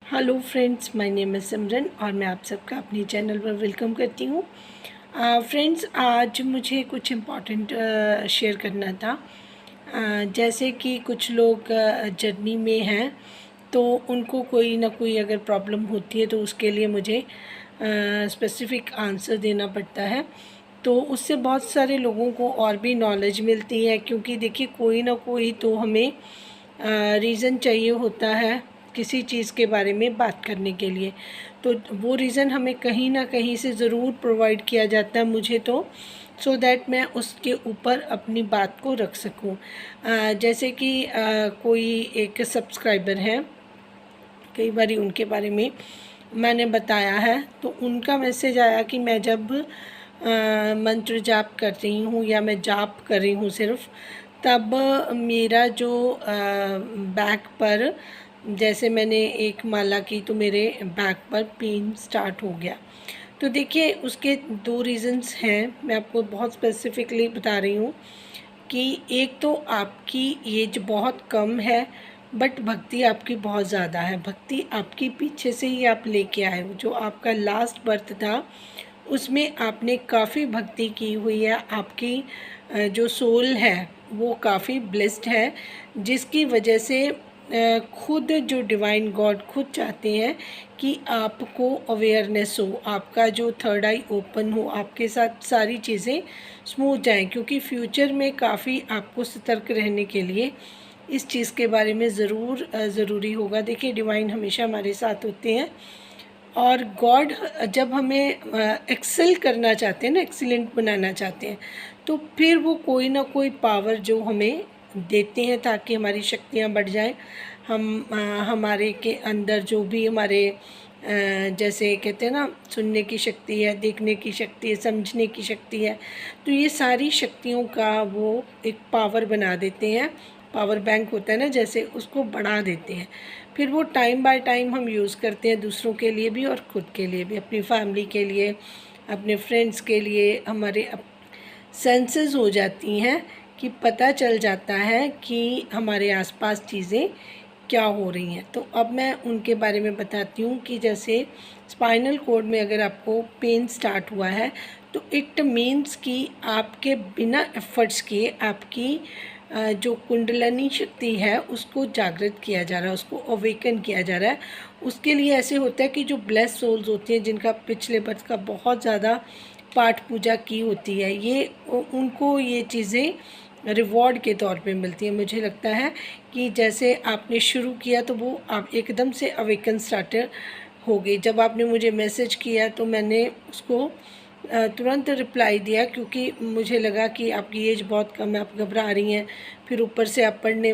Hello friends, my name है सिमरन और मैं आप सबका अपनी चैनल पर वेलकम करती हूँ। फ्रेंड्स, आज मुझे कुछ इम्पॉर्टेंट शेयर करना था। जैसे कि कुछ लोग जर्नी में हैं, तो उनको कोई ना कोई अगर प्रॉब्लम होती है तो उसके लिए मुझे स्पेसिफ़िक आंसर देना पड़ता है। तो उससे बहुत सारे लोगों को और भी नॉलेज मिलती है, क्योंकि देखिए कोई ना कोई तो हमें रीज़न चाहिए होता है किसी चीज़ के बारे में बात करने के लिए। तो वो रीज़न हमें कहीं ना कहीं से ज़रूर प्रोवाइड किया जाता है मुझे तो, सो दैट मैं उसके ऊपर अपनी बात को रख सकूं। जैसे कि कोई एक सब्सक्राइबर हैं, कई बार उनके बारे में मैंने बताया है, तो उनका मैसेज आया कि मैं जब मंत्र जाप कर रही हूँ या मैं जाप कर रही हूँ सिर्फ, तब मेरा जो बैक पर, जैसे मैंने एक माला की तो मेरे बैक पर पेन स्टार्ट हो गया। तो देखिए उसके दो रीज़न्स हैं, मैं आपको बहुत स्पेसिफिकली बता रही हूँ कि एक तो आपकी एज बहुत कम है, बट भक्ति आपकी बहुत ज़्यादा है। भक्ति आपकी पीछे से ही आप लेके आए हो। जो आपका लास्ट बर्थ था उसमें आपने काफ़ी भक्ति की हुई है। आपकी जो सोल है वो काफ़ी ब्लेस्ड है, जिसकी वजह से खुद जो डिवाइन गॉड खुद चाहते हैं कि आपको अवेयरनेस हो, आपका जो थर्ड आई ओपन हो, आपके साथ सारी चीज़ें स्मूथ जाएं, क्योंकि फ्यूचर में काफ़ी आपको सतर्क रहने के लिए इस चीज़ के बारे में ज़रूरी होगा। देखिए डिवाइन हमेशा हमारे साथ होते हैं, और गॉड जब हमें एक्सेल करना चाहते हैं ना, एक्सीलेंट बनाना चाहते हैं, तो फिर वो कोई ना कोई पावर जो हमें देते हैं ताकि हमारी शक्तियाँ बढ़ जाएं। हमारे के अंदर जो भी हमारे जैसे कहते हैं ना, सुनने की शक्ति है, देखने की शक्ति है, समझने की शक्ति है, तो ये सारी शक्तियों का वो एक पावर बना देते हैं। पावर बैंक होता है ना, जैसे उसको बढ़ा देते हैं। फिर वो टाइम बाय टाइम हम यूज़ करते हैं, दूसरों के लिए भी और ख़ुद के लिए भी, अपनी फैमिली के लिए, अपने फ्रेंड्स के लिए। हमारे सेंसेस हो जाती हैं कि पता चल जाता है कि हमारे आसपास चीज़ें क्या हो रही हैं। तो अब मैं उनके बारे में बताती हूँ कि जैसे स्पाइनल कॉर्ड में अगर आपको पेन स्टार्ट हुआ है, तो इट मीन्स कि आपके बिना एफर्ट्स किए आपकी जो कुंडलिनी शक्ति है उसको जागृत किया जा रहा है, उसको अवेकन किया जा रहा है। उसके लिए ऐसे होता है कि जो ब्लेस्ड सोल्स होती हैं, जिनका पिछले बर्थ का बहुत ज़्यादा पाठ पूजा की होती है, ये उनको ये चीज़ें रिवॉर्ड के तौर पे मिलती है। मुझे लगता है कि जैसे आपने शुरू किया तो वो आप एकदम से अवेकन स्टार्टर हो गई। जब आपने मुझे मैसेज किया तो मैंने उसको तुरंत रिप्लाई दिया, क्योंकि मुझे लगा कि आपकी एज बहुत कम है, आप घबरा रही हैं, फिर ऊपर से आप पढ़ने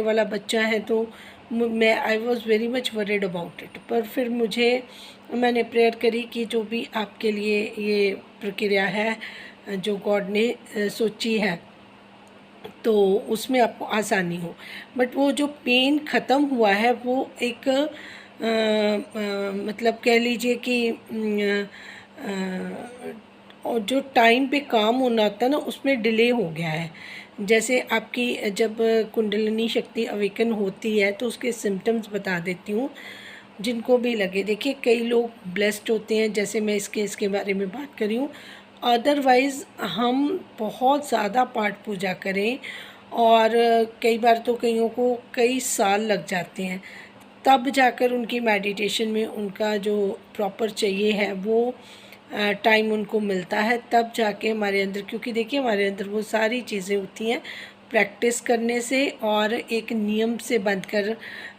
वाला बच्चा है, तो मैं I was very much worried about it. पर फिर मैंने प्रेयर करी कि जो भी आपके लिए ये प्रक्रिया है जो गॉड ने सोची है, तो उसमें आपको आसानी हो। बट वो जो पेन ख़त्म हुआ है वो एक मतलब कह लीजिए कि और जो टाइम पे काम होना होता है ना, उसमें डिले हो गया है। जैसे आपकी जब कुंडलिनी शक्ति अवेकन होती है तो उसके सिम्टम्स बता देती हूँ जिनको भी लगे। देखिए कई लोग ब्लेस्ड होते हैं, जैसे मैं इस केस के बारे में बात कर रही हूँ। अदरवाइज़ हम बहुत ज़्यादा पाठ पूजा करें, और कई बार तो कईयों को कई साल लग जाते हैं, तब जाकर उनकी मेडिटेशन में उनका जो प्रॉपर चाहिए है वो टाइम उनको मिलता है, तब जाके हमारे अंदर, क्योंकि देखिए हमारे अंदर वो सारी चीज़ें होती हैं प्रैक्टिस करने से और एक नियम से बंधकर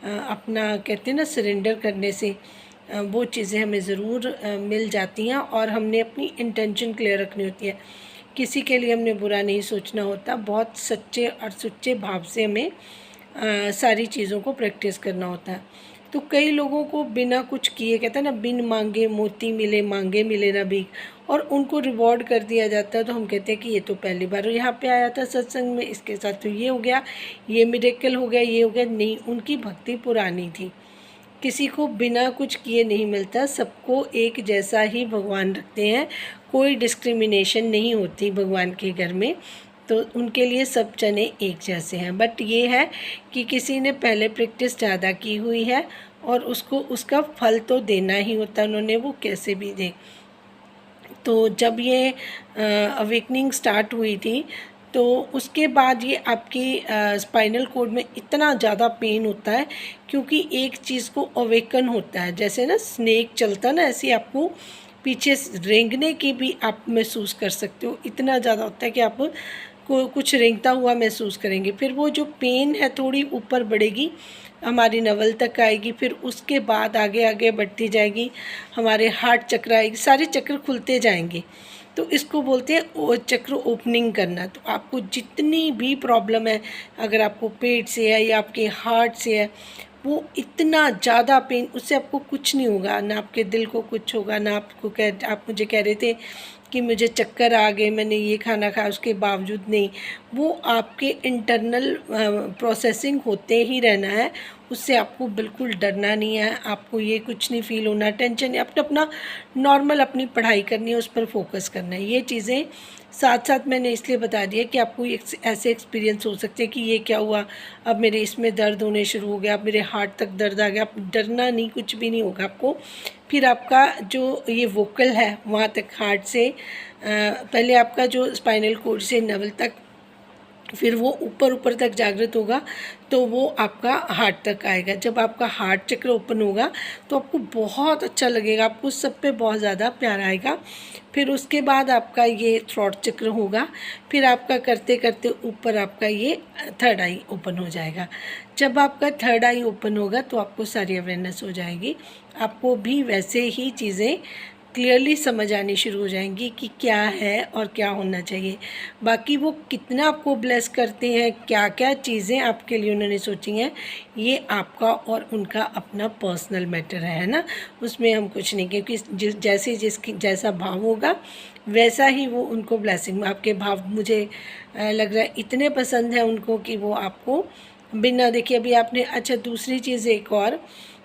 अपना कहते हैं ना सरेंडर करने से वो चीज़ें हमें ज़रूर मिल जाती हैं। और हमने अपनी इंटेंशन क्लियर रखनी होती है, किसी के लिए हमने बुरा नहीं सोचना होता, बहुत सच्चे और सच्चे भाव से हमें सारी चीज़ों को प्रैक्टिस करना होता है। तो कई लोगों को बिना कुछ किए, कहते हैं ना, बिन मांगे मोती मिले, मांगे मिले ना भीख, और उनको रिवॉर्ड कर दिया जाता है। तो हम कहते हैं कि ये तो पहली बार यहाँ पे आया था सत्संग में, इसके साथ तो ये हो गया, ये मिरेकल हो गया, ये हो गया। नहीं, उनकी भक्ति पुरानी थी। किसी को बिना कुछ किए नहीं मिलता, सबको एक जैसा ही भगवान रखते हैं, कोई डिस्क्रिमिनेशन नहीं होती भगवान के घर में। तो उनके लिए सब चने एक जैसे हैं। बट ये है कि किसी ने पहले प्रैक्टिस ज़्यादा की हुई है और उसको उसका फल तो देना ही होता है, उन्होंने वो कैसे भी दे। तो जब ये अवेकनिंग स्टार्ट हुई थी, तो उसके बाद ये आपकी स्पाइनल कॉर्ड में इतना ज़्यादा पेन होता है, क्योंकि एक चीज़ को अवेकन होता है, जैसे ना स्नेक चलता ना, ऐसे आपको पीछे रेंगने की भी आप महसूस कर सकते हो। इतना ज़्यादा होता है कि आप को कुछ रेंगता हुआ महसूस करेंगे। फिर वो जो पेन है थोड़ी ऊपर बढ़ेगी, हमारी नवल तक आएगी, फिर उसके बाद आगे आगे बढ़ती जाएगी, हमारे हार्ट चक्र आएगी, सारे चक्र खुलते जाएंगे। तो इसको बोलते हैं चक्र ओपनिंग करना। तो आपको जितनी भी प्रॉब्लम है, अगर आपको पेट से है या आपके हार्ट से है, वो इतना ज़्यादा पेन, उससे आपको कुछ नहीं होगा, ना आपके दिल को कुछ होगा, ना आपको आप मुझे कह रहे थे कि मुझे चक्कर आ गए, मैंने ये खाना खाया, उसके बावजूद नहीं, वो आपके इंटरनल प्रोसेसिंग होते ही रहना है। उससे आपको बिल्कुल डरना नहीं है, आपको ये कुछ नहीं फील होना, टेंशन नहीं, आपने अपना नॉर्मल अपनी पढ़ाई करनी है, उस पर फोकस करना है। ये चीज़ें साथ साथ मैंने इसलिए बता दिया कि आपको ऐसे एक्सपीरियंस हो सकते हैं कि ये क्या हुआ, अब मेरे इसमें दर्द होने शुरू हो गया, अब मेरे हार्ट तक दर्द आ गया। आप डरना नहीं, कुछ भी नहीं होगा आपको। फिर आपका जो ये वोकल है वहाँ तक, हार्ट से पहले आपका जो स्पाइनल कॉर्ड से नवल तक, फिर वो ऊपर ऊपर तक जागृत होगा, तो वो आपका हार्ट तक आएगा। जब आपका हार्ट चक्र ओपन होगा तो आपको बहुत अच्छा लगेगा, आपको सब पे बहुत ज़्यादा प्यार आएगा। फिर उसके बाद आपका ये थ्रोट चक्र होगा, फिर आपका करते करते ऊपर आपका ये थर्ड आई ओपन हो जाएगा। जब आपका थर्ड आई ओपन होगा तो आपको सारी अवेयरनेस हो जाएगी, आपको भी वैसे ही चीज़ें क्लियरली समझ आनी शुरू हो जाएंगी कि क्या है और क्या होना चाहिए। बाकी वो कितना आपको ब्लेस करते हैं, क्या क्या चीज़ें आपके लिए उन्होंने सोची हैं, ये आपका और उनका अपना पर्सनल मैटर है ना, उसमें हम कुछ नहीं, क्योंकि जैसे जिसकी जैसा भाव होगा वैसा ही वो उनको ब्लेसिंग। आपके भाव मुझे लग रहा है इतने पसंद है उनको कि वो आपको बिना देखिए अभी आपने, अच्छा दूसरी चीज़ एक और,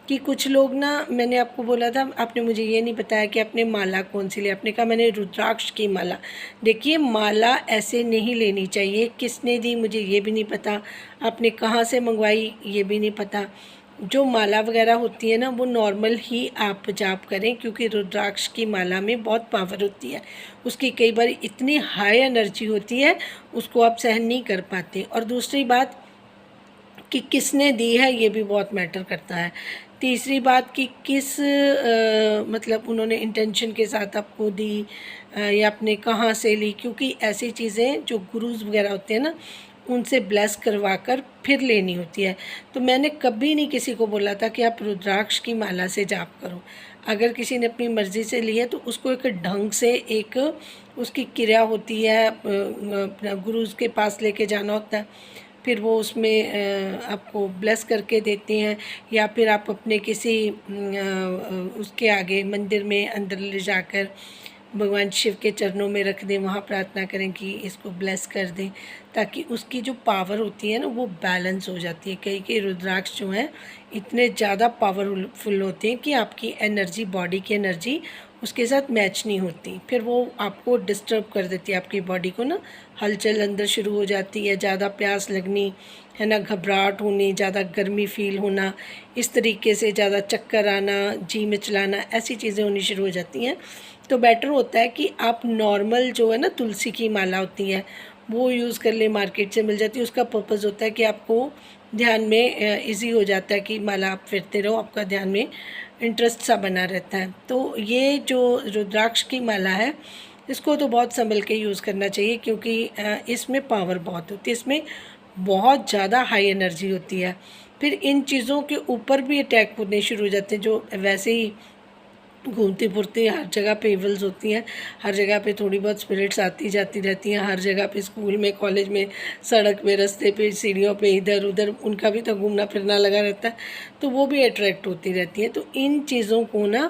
कि कुछ लोग ना, मैंने आपको बोला था, आपने मुझे ये नहीं बताया कि आपने माला कौन सी ली। आपने कहा मैंने रुद्राक्ष की माला। देखिए माला ऐसे नहीं लेनी चाहिए, किसने दी मुझे ये भी नहीं पता, आपने कहाँ से मंगवाई ये भी नहीं पता। जो माला वगैरह होती है ना, वो नॉर्मल ही आप जाप करें, क्योंकि रुद्राक्ष की माला में बहुत पावर होती है, उसकी कई बार इतनी हाई एनर्जी होती है, उसको आप सहन नहीं कर पाते। और दूसरी बात कि किसने दी है, ये भी बहुत मैटर करता है। तीसरी बात कि किस मतलब उन्होंने इंटेंशन के साथ आपको दी, या आपने कहाँ से ली, क्योंकि ऐसी चीज़ें जो गुरुज वगैरह होते हैं ना, उनसे ब्लेस करवा कर फिर लेनी होती है। तो मैंने कभी नहीं किसी को बोला था कि आप रुद्राक्ष की माला से जाप करो। अगर किसी ने अपनी मर्ज़ी से ली है तो उसको एक ढंग से, एक उसकी क्रिया होती है, अपना गुरुज के पास लेके जाना होता है, फिर वो उसमें आपको ब्लेस करके देते हैं, या फिर आप अपने किसी उसके आगे मंदिर में अंदर ले जाकर भगवान शिव के चरणों में रख दें, वहाँ प्रार्थना करें कि इसको ब्लेस कर दें, ताकि उसकी जो पावर होती है ना वो बैलेंस हो जाती है। कई कई रुद्राक्ष जो हैं इतने ज़्यादा पावरफुल होते हैं कि आपकी एनर्जी, बॉडी की एनर्जी उसके साथ मैच नहीं होती, फिर वो आपको डिस्टर्ब कर देती है, आपकी बॉडी को ना हलचल अंदर शुरू हो जाती है, ज़्यादा प्यास लगनी है ना, घबराहट होनी, ज़्यादा गर्मी फील होना, इस तरीके से ज़्यादा चक्कर आना, जी मिचलाना, ऐसी चीज़ें होनी शुरू हो जाती हैं। तो बेटर होता है कि आप नॉर्मल जो है ना तुलसी की माला होती है वो यूज़ कर ले, मार्केट से मिल जाती है। उसका पर्पज़ होता है कि आपको ध्यान में इजी हो जाता है कि माला आप फिरते रहो, आपका ध्यान में इंटरेस्ट सा बना रहता है। तो ये जो रुद्राक्ष की माला है, इसको तो बहुत संभल के यूज़ करना चाहिए, क्योंकि इसमें पावर बहुत होती है, इसमें बहुत ज़्यादा हाई एनर्जी होती है। फिर इन चीज़ों के ऊपर भी अटैक होने शुरू हो जाते हैं, जो वैसे ही घूमती फिरती हर जगह पे इवल्स होती हैं, हर जगह पे थोड़ी बहुत स्पिरिट्स आती जाती रहती हैं, हर जगह पे स्कूल में, कॉलेज में, सड़क पे, रास्ते पे, सीढ़ियों पे, इधर उधर उनका भी तो घूमना फिरना लगा रहता है, तो वो भी अट्रैक्ट होती रहती हैं। तो इन चीज़ों को ना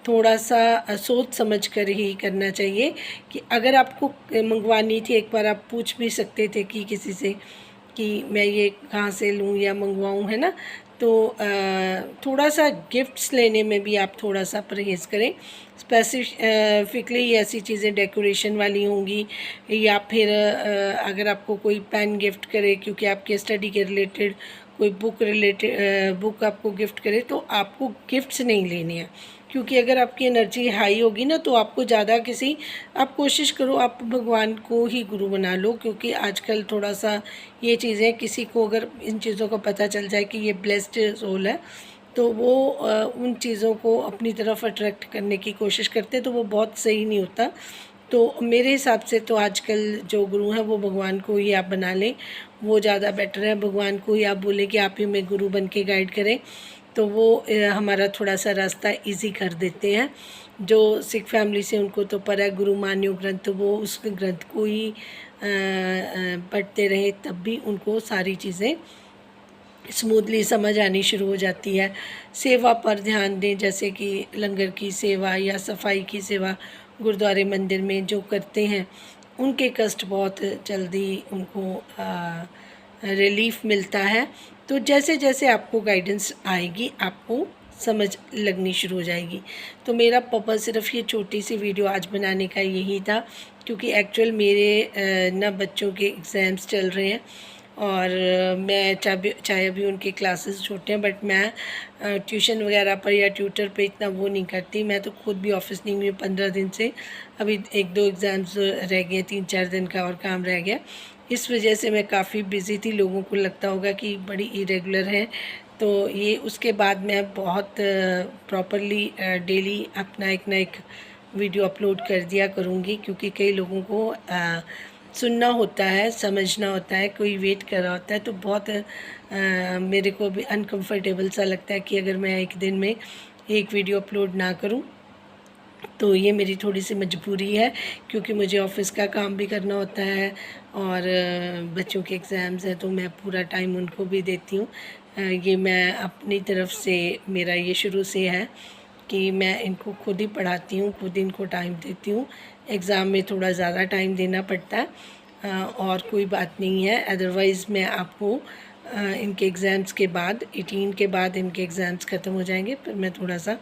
थोड़ा सा सोच समझ कर ही करना चाहिए, कि अगर आपको मंगवानी थी, एक बार आप पूछ भी सकते थे कि किसी से कि मैं ये कहाँ से लूँ या मंगवाऊँ, है ना। तो थोड़ा सा गिफ्ट्स लेने में भी आप थोड़ा सा परहेज़ करें। स्पेसिफिकली ऐसी चीज़ें डेकोरेशन वाली होंगी, या फिर अगर आपको कोई पेन गिफ्ट करे, क्योंकि आपके स्टडी के रिलेटेड कोई बुक रिलेटेड बुक आपको गिफ्ट करे तो आपको गिफ्ट्स नहीं लेने हैं, क्योंकि अगर आपकी एनर्जी हाई होगी ना तो आपको ज़्यादा किसी आप कोशिश करो आप भगवान को ही गुरु बना लो, क्योंकि आजकल थोड़ा सा ये चीज़ें किसी को अगर इन चीज़ों का पता चल जाए कि ये ब्लेस्ड सोल है तो वो उन चीज़ों को अपनी तरफ अट्रैक्ट करने की कोशिश करते हैं, तो वो बहुत सही नहीं होता। तो मेरे हिसाब से तो आजकल जो गुरु हैं वो भगवान को ही आप बना लें, वो ज़्यादा बेटर है। भगवान को ही आप बोलें कि आप ही में गुरु बन के गाइड करें, तो वो हमारा थोड़ा सा रास्ता इजी कर देते हैं। जो सिख फैमिली से उनको तो पर है गुरु मान्यो ग्रंथ, तो वो उस ग्रंथ को ही पढ़ते रहे तब भी उनको सारी चीज़ें स्मूथली समझ आनी शुरू हो जाती है। सेवा पर ध्यान दें, जैसे कि लंगर की सेवा या सफाई की सेवा गुरुद्वारे मंदिर में जो करते हैं उनके कष्ट बहुत जल्दी उनको रिलीफ मिलता है। तो जैसे जैसे आपको गाइडेंस आएगी आपको समझ लगनी शुरू हो जाएगी। तो मेरा पर्पज़ सिर्फ ये छोटी सी वीडियो आज बनाने का यही था, क्योंकि एक्चुअल मेरे ना बच्चों के एग्ज़ाम्स चल रहे हैं और मैं चाहे अभी उनके क्लासेस छोटे हैं, बट मैं ट्यूशन वगैरह पर या ट्यूटर पे इतना वो नहीं करती। मैं तो खुद भी ऑफिस नहीं हुई 15 दिन से, अभी 1-2 एग्ज़ाम्स रह गए, 3-4 दिन का और काम रह गया। इस वजह से मैं काफ़ी बिज़ी थी। लोगों को लगता होगा कि बड़ी इरेगुलर है, तो ये उसके बाद मैं बहुत प्रॉपरली डेली अपना एक ना एक वीडियो अपलोड कर दिया करूँगी, क्योंकि कई लोगों को सुनना होता है, समझना होता है, कोई वेट कर रहा होता है, तो बहुत मेरे को भी अनकंफर्टेबल सा लगता है कि अगर मैं एक दिन में एक वीडियो अपलोड ना करूं। तो ये मेरी थोड़ी सी मजबूरी है, क्योंकि मुझे ऑफिस का काम भी करना होता है और बच्चों के एग्ज़ाम्स हैं, तो मैं पूरा टाइम उनको भी देती हूँ। ये मैं अपनी तरफ से, मेरा ये शुरू से है कि मैं इनको खुद ही पढ़ाती हूँ, खुद इनको टाइम देती हूँ। एग्ज़ाम में थोड़ा ज़्यादा टाइम देना पड़ता है और कोई बात नहीं है। अदरवाइज़ मैं आपको इनके एग्ज़ाम्स के बाद 18 के बाद इनके एग्ज़ाम्स ख़त्म हो जाएंगे, फिर मैं थोड़ा सा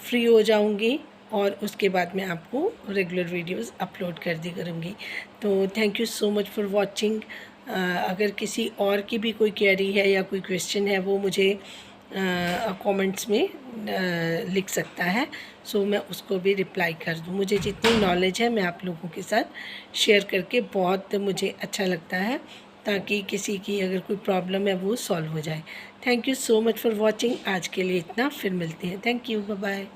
फ्री हो जाऊँगी और उसके बाद मैं आपको रेगुलर वीडियोस अपलोड कर दी करूँगी। तो thank you so much for watching. अगर किसी और की भी कोई क्वेरी है या कोई क्वेश्चन है वो मुझे कमेंट्स में लिख सकता है, सो मैं उसको भी रिप्लाई कर दूँ। मुझे जितनी नॉलेज है मैं आप लोगों के साथ शेयर करके बहुत मुझे अच्छा लगता है, ताकि किसी की अगर कोई प्रॉब्लम है वो सॉल्व हो जाए। Thank you so much for watching. आज के लिए इतना, फिर मिलते हैं। Thank you, bye bye.